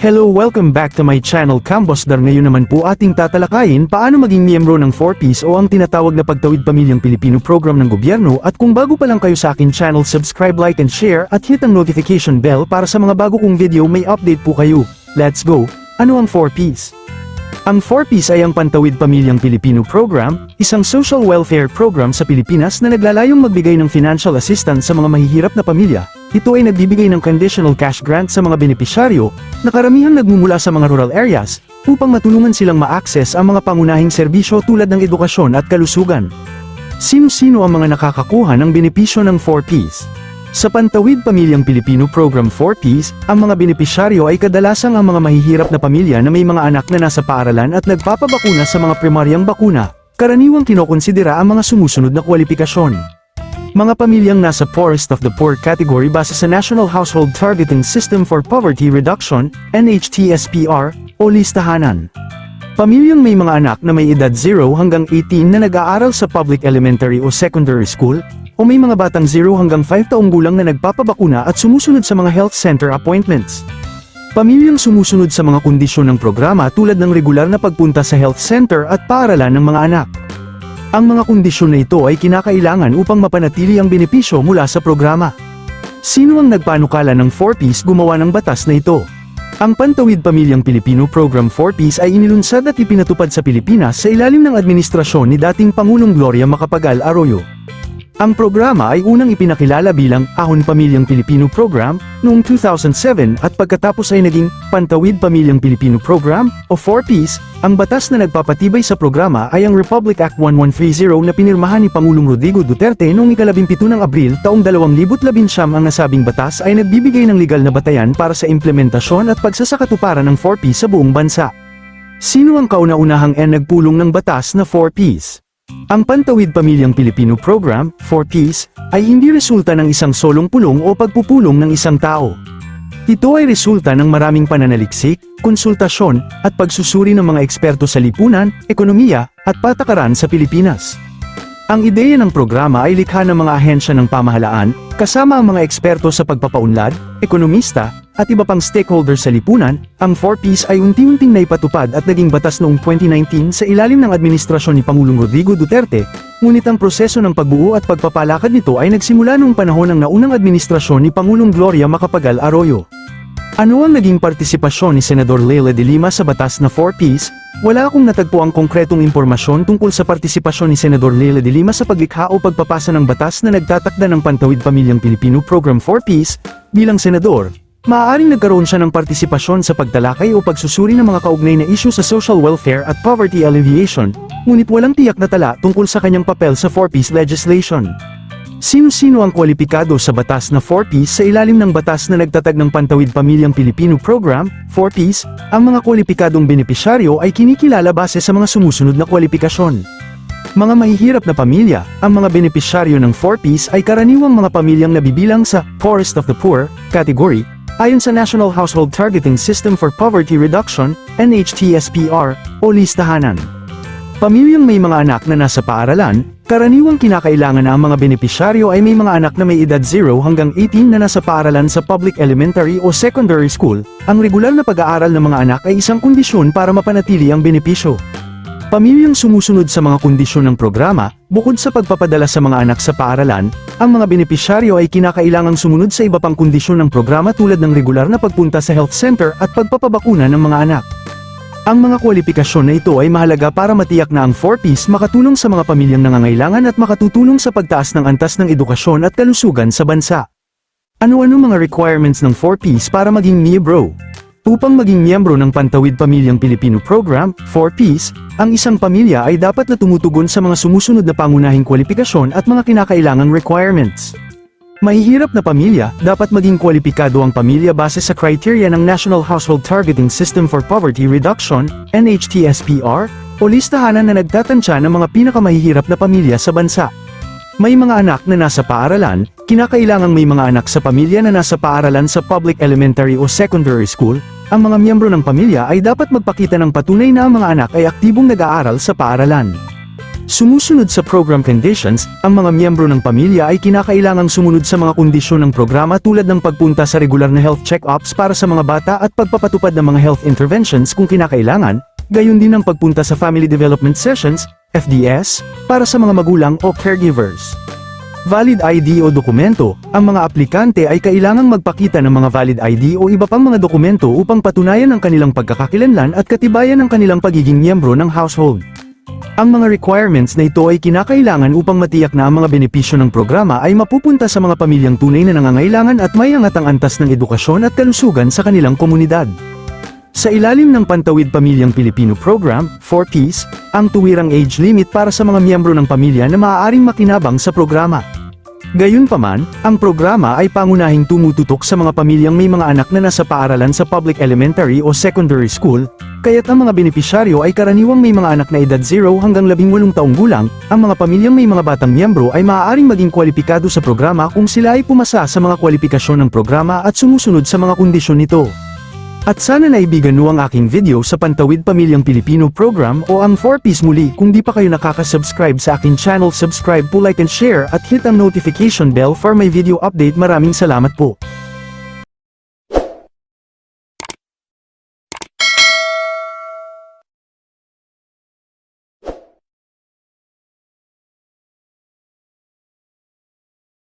Hello, welcome back to my channel Kambosdar. Ngayon naman po ating tatalakayin paano maging miyembro ng 4Ps o ang tinatawag na Pagtawid Pamilyang Pilipino program ng gobyerno. At kung bago pa lang kayo sa akin channel, subscribe, like and share at hit ang notification bell para sa mga bago kong video may update po kayo. Let's go! Ano ang 4Ps? Ang 4Ps ay ang Pantawid Pamilyang Pilipino program, isang social welfare program sa Pilipinas na naglalayong magbigay ng financial assistance sa mga mahihirap na pamilya. Ito ay nagbibigay ng conditional cash grant sa mga benepisyaryo na karamihang nagmumula sa mga rural areas upang matulungan silang ma-access ang mga pangunahing serbisyo tulad ng edukasyon at kalusugan. Sino-sino ang mga nakakakuha ng benepisyo ng 4Ps? Sa Pantawid Pamilyang Pilipino Program 4Ps, ang mga benepisyaryo ay kadalasang ang mga mahihirap na pamilya na may mga anak na nasa paaralan at nagpapabakuna sa mga primaryang bakuna, karaniwang kinokonsidera ang mga sumusunod na kwalifikasyon. Mga pamilyang nasa poorest of the poor category base sa National Household Targeting System for Poverty Reduction, NHTSPR, o listahanan. Pamilyang may mga anak na may edad 0 hanggang 18 na nag-aaral sa public elementary o secondary school, o may mga batang 0 hanggang 5 taong gulang na nagpapabakuna at sumusunod sa mga health center appointments. Pamilyang sumusunod sa mga kondisyon ng programa tulad ng regular na pagpunta sa health center at paaralan ng mga anak. Ang mga kondisyon na ito ay kinakailangan upang mapanatili ang benepisyo mula sa programa. Sino ang nagpanukala ng 4Ps gumawa ng batas na ito? Ang Pantawid Pamilyang Pilipino Program 4Ps ay inilunsad at ipinatupad sa Pilipinas sa ilalim ng administrasyon ni dating Pangulong Gloria Macapagal Arroyo. Ang programa ay unang ipinakilala bilang Ahon Pamilyang Pilipino Program noong 2007 at pagkatapos ay naging Pantawid Pamilyang Pilipino Program o 4Ps. Ang batas na nagpapatibay sa programa ay ang Republic Act 1130 na pinirmahan ni Pangulong Rodrigo Duterte noong 17 ng Abril taong 2019. Ang nasabing batas ay nagbibigay ng legal na batayan para sa implementasyon at pagsasakatuparan ng 4Ps sa buong bansa. Sino ang kauna-unahang nagpulong ng batas na 4Ps? Ang Pantawid Pamilyang Pilipino Program, 4Ps, ay hindi resulta ng isang solong pulong o pagpupulong ng isang tao. Ito ay resulta ng maraming pananaliksik, konsultasyon, at pagsusuri ng mga eksperto sa lipunan, ekonomiya, at patakaran sa Pilipinas. Ang ideya ng programa ay likha ng mga ahensya ng pamahalaan, kasama ang mga eksperto sa pagpapaunlad, ekonomista, at iba pang stakeholders sa lipunan. Ang 4Ps ay unti-unting naipatupad at naging batas noong 2019 sa ilalim ng administrasyon ni Pangulong Rodrigo Duterte, ngunit ang proseso ng pagbuo at pagpapalakad nito ay nagsimula noong panahon ng naunang administrasyon ni Pangulong Gloria Macapagal Arroyo. Ano ang naging partisipasyon ni Senador Leila de Lima sa batas na 4Ps? Wala akong natagpuang konkretong impormasyon tungkol sa partisipasyon ni Senador Leila de Lima sa paglikha o pagpapasa ng batas na nagtatakda ng Pantawid Pamilyang Pilipino Program 4Ps. Bilang senador, maaaring nagkaroon siya ng partisipasyon sa pagtalakay o pagsusuri ng mga kaugnay na isyu sa social welfare at poverty alleviation, ngunit walang tiyak na tala tungkol sa kanyang papel sa 4Ps legislation. Sino-sino ang kwalipikado sa batas na 4Ps sa ilalim ng batas na nagtatag ng Pantawid Pamilyang Pilipino Program, 4Ps? Ang mga kwalipikadong benepisyaryo ay kinikilala base sa mga sumusunod na kwalifikasyon. Mga mahihirap na pamilya, ang mga benepisyaryo ng 4Ps ay karaniwang mga pamilyang nabibilang sa poorest of the poor category, ayon sa National Household Targeting System for Poverty Reduction, NHTSPR, o listahanan. Pamilyang may mga anak na nasa paaralan, karaniwang kinakailangan na ang mga benepisyaryo ay may mga anak na may edad 0 hanggang 18 na nasa paaralan sa public elementary o secondary school. Ang regular na pag-aaral ng mga anak ay isang kondisyon para mapanatili ang benepisyo. Pamilyang sumusunod sa mga kondisyon ng programa, bukod sa pagpapadala sa mga anak sa paaralan, ang mga benepisyaryo ay kinakailangang sumunod sa iba pang kondisyon ng programa tulad ng regular na pagpunta sa health center at pagpapabakuna ng mga anak. Ang mga kwalifikasyon na ito ay mahalaga para matiyak na ang 4Ps makatulong sa mga pamilyang nangangailangan at makatutulong sa pagtaas ng antas ng edukasyon at kalusugan sa bansa. Ano-ano mga requirements ng 4Ps para maging miyembro? Upang maging miyembro ng Pantawid Pamilyang Pilipino Program, 4Ps, ang isang pamilya ay dapat na tumutugon sa mga sumusunod na pangunahing kwalifikasyon at mga kinakailangang requirements. Mahihirap na pamilya, dapat maging kwalipikado ang pamilya base sa kriteria ng National Household Targeting System for Poverty Reduction, NHTSPR, o listahanan na nagtatansya ng mga pinakamahihirap na pamilya sa bansa. May mga anak na nasa paaralan, kinakailangang may mga anak sa pamilya na nasa paaralan sa public elementary o secondary school. Ang mga miyembro ng pamilya ay dapat magpakita ng patunay na ang mga anak ay aktibong nag-aaral sa paaralan. Sumusunod sa program conditions, ang mga miyembro ng pamilya ay kinakailangang sumunod sa mga kondisyon ng programa tulad ng pagpunta sa regular na health check-ups para sa mga bata at pagpapatupad ng mga health interventions kung kinakailangan, gayon din ang pagpunta sa Family Development Sessions, FDS, para sa mga magulang o caregivers. Valid ID o dokumento, ang mga aplikante ay kailangang magpakita ng mga valid ID o iba pang mga dokumento upang patunayan ang kanilang pagkakakilanlan at katibayan ng kanilang pagiging miyembro ng household. Ang mga requirements na ito ay kinakailangan upang matiyak na ang mga benepisyo ng programa ay mapupunta sa mga pamilyang tunay na nangangailangan at may angat ang antas ng edukasyon at kalusugan sa kanilang komunidad. Sa ilalim ng Pantawid Pamilyang Pilipino Program, 4Ps, ang tuwirang age limit para sa mga miyembro ng pamilya na maaaring makinabang sa programa. Gayunpaman, ang programa ay pangunahing tumututok sa mga pamilyang may mga anak na nasa paaralan sa public elementary o secondary school, kaya't ang mga benepisyaryo ay karaniwang may mga anak na edad 0 hanggang 18 taong gulang. Ang mga pamilyang may mga batang miyembro ay maaaring maging kwalipikado sa programa kung sila ay pumasa sa mga kwalifikasyon ng programa at sumusunod sa mga kondisyon nito. At sana naibigan mo ang aking video sa Pantawid Pamilyang Pilipino Program o ang 4Ps muli. Kung di pa kayo nakaka-subscribe sa aking channel, subscribe po, like and share at hit ang notification bell for my video update. Maraming salamat po.